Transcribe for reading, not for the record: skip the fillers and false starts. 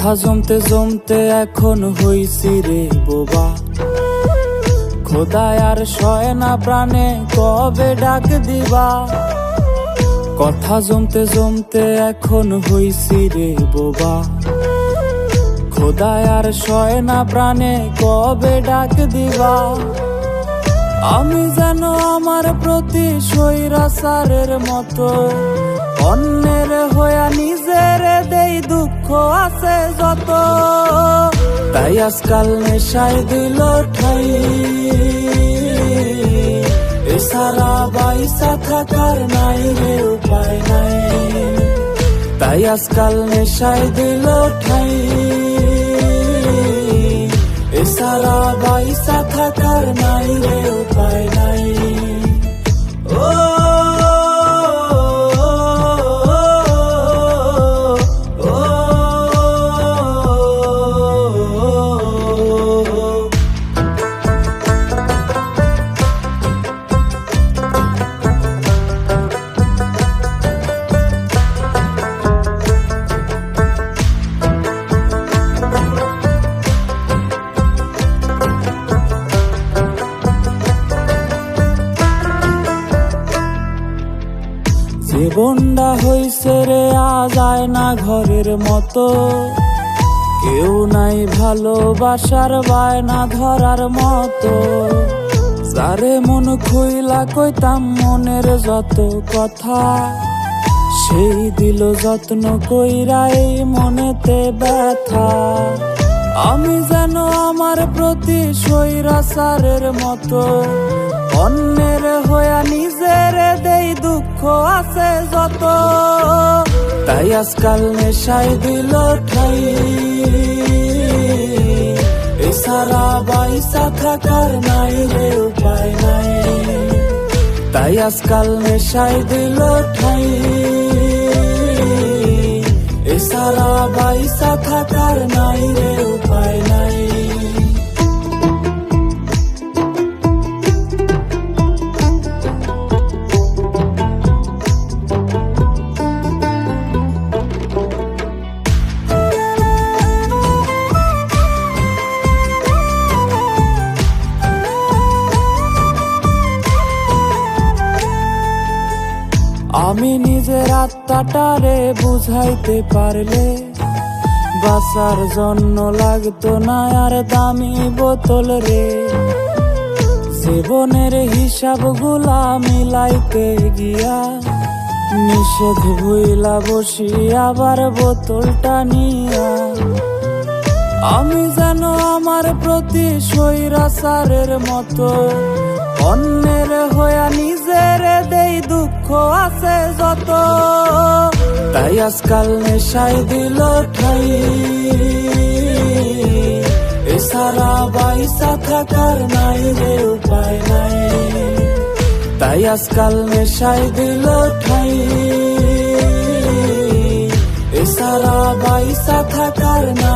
কথা জমতে জমতে এখন হইছি রে বোবা, খোদায় আর সয় না প্রাণে কবে ডাক দিবা। কথা জমতে জমতে এখন হইছি রে বোবা, খোদায় আর সয় না প্রাণে কবে ডাক দিবা। আমি যেন আমার প্রতি স্বৈরাচারের মতো অন্যের হইয়া নিজের দেই দুঃখ আছে যত। তাই আজকাল নেশায় দিল ঠাই, এছাড়া বাইসা থাকার নাই রে উপায় নাই। তাই আজকাল নেশায় দিল ঠাই, এছাড়া বাইসা থাকার নাই রে উপায় নাই। ও জীবনটা হইছে রে আজ আয়না ঘরের মতো, কেউ নাই ভালোবাসার বায়না ধরার মতো। যারে মন খুইলা কইতাম মনের যত কথা, সেই দিল যত্ন কইরা এই মনেতে ব্যথা। আমি যেন আমার প্রতি স্বৈরাচারের মতো অন্যের হইয়া নিজের দেই দুঃখ আছে যত। তাই আজকাল নেশায় দিল ঠাই, এছাড়া বাইসা থাকার নাই রে উপায় নাই। তাই আজকাল নেশায় দিল ঠাই, এছাড়া বাইসা থাকার নাই রে উপায় নাই। আমি নিজের আত্মাটারে বুঝাইতে পারলে বাঁচার জন্য লাগতো না আর দামি বোতল রে। জীবনের হিসাব গুলা মিলাইতে গিয়া নিষেধ ভুইলা বসি আবার বোতলটা নিয়া। আমি যেন আমার প্রতি স্বৈরাচারের মতো অন্যের হইয়া নিজের দেই দুঃখ আছে যত। তাই আজকাল নেশায় দিল ঠাই, এছাড়া বাইসা থাকার নাই রে উপায় নাই। তাই আজকাল নেশায় দিল ঠাই, এছাড়া বাইসা থাকার নাই।